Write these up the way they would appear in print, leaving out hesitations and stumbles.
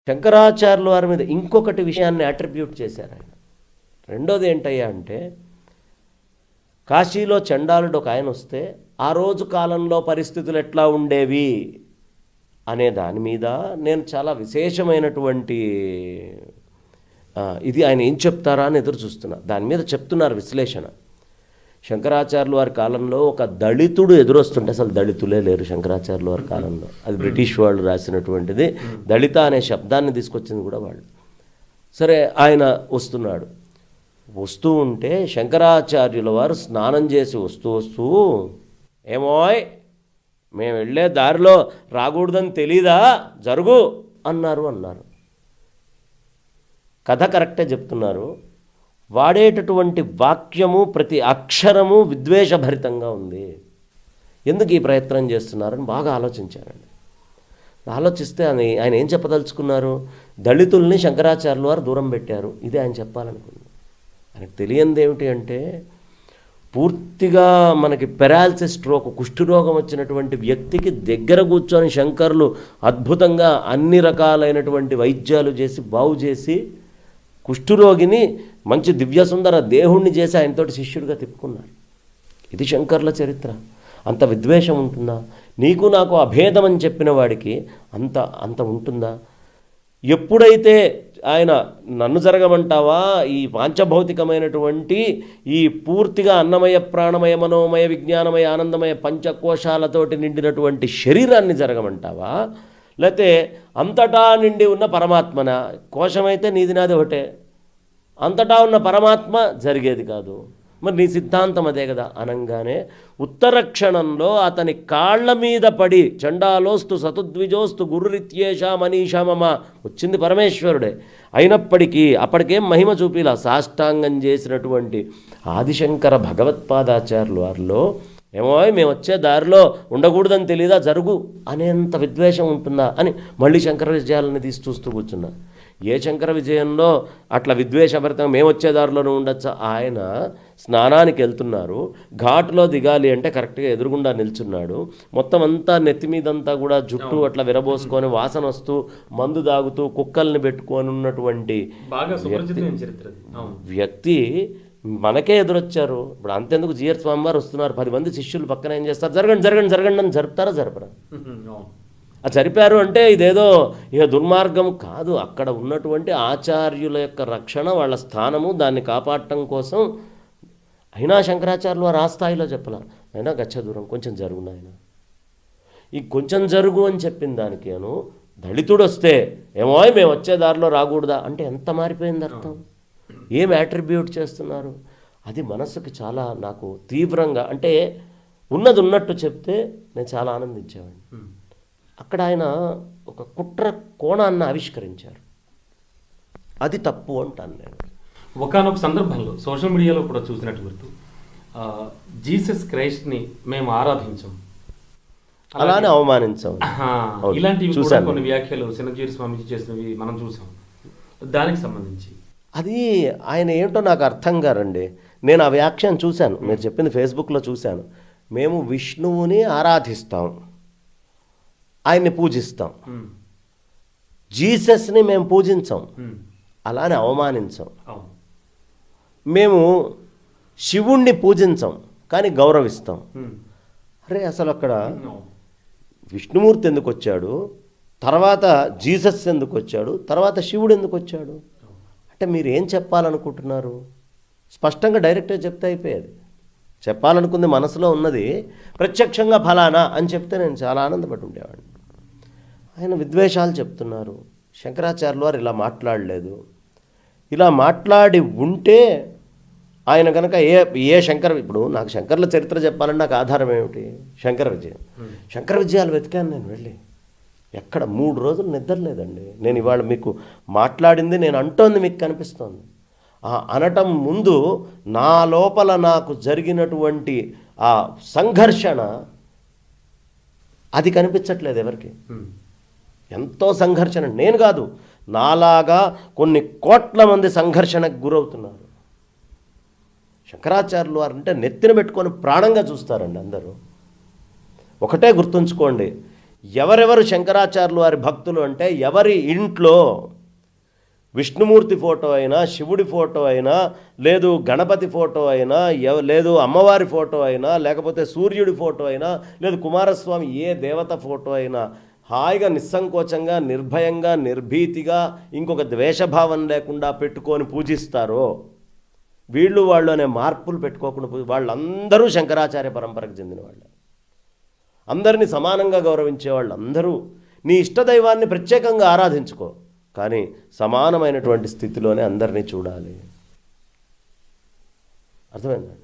శంకరాచార్యుల వారి మీద ఇంకొకటి విషయాన్ని అట్రిబ్యూట్ చేశారు ఆయన. రెండోది ఏంటయ్యా అంటే, కాశీలో చండాలుడు ఒక ఆయన వస్తే ఆ రోజు కాలంలో పరిస్థితులు ఎట్లా ఉండేవి అనే దాని మీద నేను చాలా విశేషమైనటువంటి ఇది ఆయన ఏం చెప్తారా అని ఎదురు చూస్తున్నా. దాని మీద చెప్తున్నారు విశ్లేషణ. శంకరాచార్యుల వారి కాలంలో ఒక దళితుడు ఎదురొస్తుంటే, అసలు దళితులే లేరు శంకరాచార్యుల వారి కాలంలో, అది బ్రిటిష్ వాళ్ళు రాసినటువంటిది. దళిత అనే శబ్దాన్ని తీసుకొచ్చింది కూడా వాళ్ళు. సరే, ఆయన వస్తూ ఉంటే శంకరాచార్యుల వారు స్నానం చేసి వస్తూ ఏమోయ్ మేము వెళ్ళే దారిలో రాకూడదని తెలీదా, జరుగు అన్నారు. కథ కరెక్టే చెప్తున్నారు. వాడేటటువంటి వాక్యము ప్రతి అక్షరము విద్వేషభరితంగా ఉంది. ఎందుకు ఈ ప్రయత్నం చేస్తున్నారని బాగా ఆలోచించారండి. ఆలోచిస్తే ఆయన ఏం చెప్పదలుచుకున్నారు? దళితుల్ని శంకరాచార్యుల వారు దూరం పెట్టారు, ఇదే ఆయన చెప్పాలనుకున్నారు. ఆయనకు తెలియంది ఏమిటి అంటే, పూర్తిగా మనకి పెరాలసిస్ స్ట్రోక్, కుష్ఠరోగం వచ్చినటువంటి వ్యక్తికి దగ్గర కూర్చొని శంకరులు అద్భుతంగా అన్ని రకాలైనటువంటి వైద్యాలు చేసి బాగు చేసి కుష్ఠరోగిని మంచి దివ్యసుందర దేహుణ్ణి చేసి ఆయనతోటి శిష్యుడిగా తిప్పుకున్నారు. ఇది శంకర్ల చరిత్ర. అంత విద్వేషం ఉంటుందా? నీకు నాకు అభేదం అని చెప్పిన వాడికి అంత ఉంటుందా? ఎప్పుడైతే ఆయన నన్ను జరగమంటావా, ఈ పాంచభౌతికమైనటువంటి ఈ పూర్తిగా అన్నమయ ప్రాణమయ మనోమయ విజ్ఞానమయ ఆనందమయ పంచకోశాలతోటి నిండినటువంటి శరీరాన్ని జరగమంటావా, లేకపోతే అంతటా నిండి ఉన్న పరమాత్మన? కోశమైతే నీది నాది ఒకటే, అంతటా ఉన్న పరమాత్మ జరిగేది కాదు. మరి నీ సిద్ధాంతం అదే కదా అనగానే ఉత్తర క్షణంలో అతని కాళ్ల మీద పడి చండాలోస్తు సతుద్విజోస్తు గురురిత్యేష మనీషా మమ వచ్చింది పరమేశ్వరుడే. అయినప్పటికీ అప్పటికేం మహిమ చూపిలా సాష్టాంగం చేసినటువంటి ఆదిశంకర భగవత్పాదాచార్యుల వారిలో ఏమో మేము వచ్చే దారిలో ఉండకూడదని తెలీదా, జరుగు అనేంత విద్వేషం ఉంటుందా అని మళ్ళీ శంకర విజయాలని తీసి చూస్తూ కూర్చున్నా. ఏ శంకర విజయంలో అట్లా విద్వేషభరితంగా మేము వచ్చే దారిలోనే ఉండొచ్చా? ఆయన స్నానానికి వెళ్తున్నారు, ఘాట్లో దిగాలి అంటే కరెక్ట్గా ఎదురుగుండా నిల్చున్నాడు. మొత్తం అంతా నెత్తి మీదంతా కూడా జుట్టు అట్లా విరబోసుకొని వాసన వస్తూ మందు తాగుతూ కుక్కల్ని పెట్టుకొని ఉన్నటువంటి వ్యక్తి మనకే ఎదురొచ్చారు. ఇప్పుడు అంతెందుకు జిఆర్ స్వామి వారు వస్తున్నారు, 10 మంది శిష్యులు పక్కన ఏం చేస్తారు? జరగండి అని జరుపుతారా, జరపరా? ఆ జరిపారు అంటే ఇదేదో ఇక దుర్మార్గం కాదు. అక్కడ ఉన్నటువంటి ఆచార్యుల యొక్క రక్షణ, వాళ్ళ స్థానము, దాన్ని కాపాడటం కోసం. అయినా శంకరాచార్యులు వారు ఆ స్థాయిలో చెప్పాల, అయినా గచ్చ దూరం కొంచెం జరుగును. ఆయన ఈ కొంచెం జరుగు అని చెప్పిన దానికి దళితుడు వస్తే ఏమో మేము వచ్చే దారిలో రాకూడదా అంటే ఎంత మారిపోయింది అర్థం? ఏం అట్రిబ్యూట్ చేస్తున్నారు? అది మనసుకి చాలా నాకు తీవ్రంగా, అంటే ఉన్నది ఉన్నట్టు చెప్తే నేను చాలా ఆనందించేవాడిని. అక్కడ ఆయన ఒక కుట్ర కోణాన్ని ఆవిష్కరించారు. అది తప్పు అంటాను నేను. ఒకానొక సందర్భంలో సోషల్ మీడియాలో కూడా చూసినట్టు గుర్తు, జీసస్ క్రైస్ట్ని మేము ఆరాధించాం, అలానే అవమానించాం, ఇలాంటివి కొన్ని వ్యాఖ్యలు చిన్నజీరి స్వామీజీ చేసినవి మనం చూసాం. దానికి సంబంధించి అది ఆయన ఏంటో నాకు అర్థం కారండి. నేను ఆ వ్యాఖ్యను చూశాను, మీరు చెప్పింది ఫేస్బుక్లో చూశాను. మేము విష్ణువుని ఆరాధిస్తాం, ఆయన్ని పూజిస్తాం, జీసస్ని మేము పూజించాం, అలానే అవమానించాం. మేము శివుణ్ణి పూజించాం కానీ గౌరవిస్తాం. అరే అసలు అక్కడ విష్ణుమూర్తి ఎందుకు వచ్చాడు, తర్వాత జీసస్ ఎందుకు వచ్చాడు, తర్వాత శివుడు ఎందుకు వచ్చాడు అంటే మీరు ఏం చెప్పాలనుకుంటున్నారు? స్పష్టంగా డైరెక్ట్గా చెప్తే అయిపోయేది. చెప్పాలనుకుంది మనసులో ఉన్నది ప్రత్యక్షంగా ఫలానా అని చెప్తే నేను చాలా ఆనందపడి ఉండేవాడిని. ఆయన విద్వేషాలు చెప్తున్నారు. శంకరాచార్యుల వారు ఇలా మాట్లాడలేదు. ఇలా మాట్లాడి ఉంటే ఆయన కనుక ఇప్పుడు నాకు శంకర్ల చరిత్ర చెప్పాలని నాకు ఆధారం ఏమిటి? శంకర విజయం. శంకర విజయాలు వెతికాను నేను వెళ్ళి. ఎక్కడ 3 రోజులు నిద్రలేదండి. నేను ఇవాళ మీకు మాట్లాడింది, నేను అంటోంది మీకు కనిపిస్తోంది. అనటం ముందు నా లోపల నాకు జరిగినటువంటి ఆ సంఘర్షణ అది కనిపించట్లేదు ఎవరికి. ఎంతో సంఘర్షణ, నేను కాదు, నాలాగా కొన్ని కోట్ల మంది సంఘర్షణకు గురవుతున్నారు. శంకరాచార్యులు వారు అంటే నెత్తిన పెట్టుకొని ప్రాణంగా చూస్తారండి అందరూ. ఒకటే గుర్తుంచుకోండి, ఎవరెవరు శంకరాచార్యులు వారి భక్తులు అంటే ఎవరి ఇంట్లో విష్ణుమూర్తి ఫోటో అయినా, శివుడి ఫోటో అయినా, లేదు గణపతి ఫోటో అయినా, లేదు అమ్మవారి ఫోటో అయినా, లేకపోతే సూర్యుడి ఫోటో అయినా, లేదు కుమారస్వామి ఏ దేవత ఫోటో అయినా హాయిగా నిస్సంకోచంగా నిర్భయంగా నిర్భీతిగా ఇంకొక ద్వేషభావం లేకుండా పెట్టుకొని పూజిస్తారో, వాళ్ళు అనే మార్పులు పెట్టుకోకుండా వాళ్ళందరూ శంకరాచార్య పరంపరకు చెందిన వాళ్ళు. అందరినీ సమానంగా గౌరవించే వాళ్ళు అందరూ. నీ ఇష్టదైవాన్ని ప్రత్యేకంగా ఆరాధించుకో, కానీ సమానమైనటువంటి స్థితిలోనే అందరినీ చూడాలి. అర్థమైందా?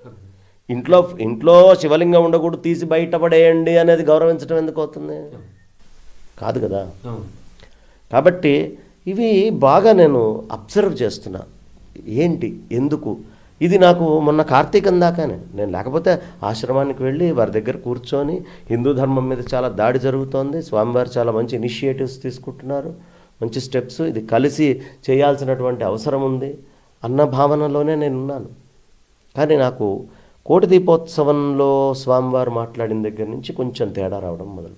ఇంట్లో శివలింగం ఉండకూడదు, తీసి బయటపడేయండి అనేది గౌరవించడం ఎందుకు అవుతుంది? కాదు కదా. కాబట్టి ఇవి బాగా నేను అబ్జర్వ్ చేస్తున్నా. ఏంటి, ఎందుకు ఇది నాకు మొన్న కార్తీకం దాకానే, నేను లేకపోతే ఆశ్రమానికి వెళ్ళి వారి దగ్గర కూర్చొని హిందూ ధర్మం మీద చాలా దాడి జరుగుతోంది, స్వామివారు చాలా మంచి ఇనిషియేటివ్స్ తీసుకుంటున్నారు, మంచి స్టెప్స్, ఇది కలిసి చేయాల్సినటువంటి అవసరం ఉంది అన్న భావనలోనే నేను ఉన్నాను. కానీ నాకు కోటి దీపోత్సవంలో స్వామివారు మాట్లాడిన దగ్గర నుంచి కొంచెం తేడా రావడం మొదలు.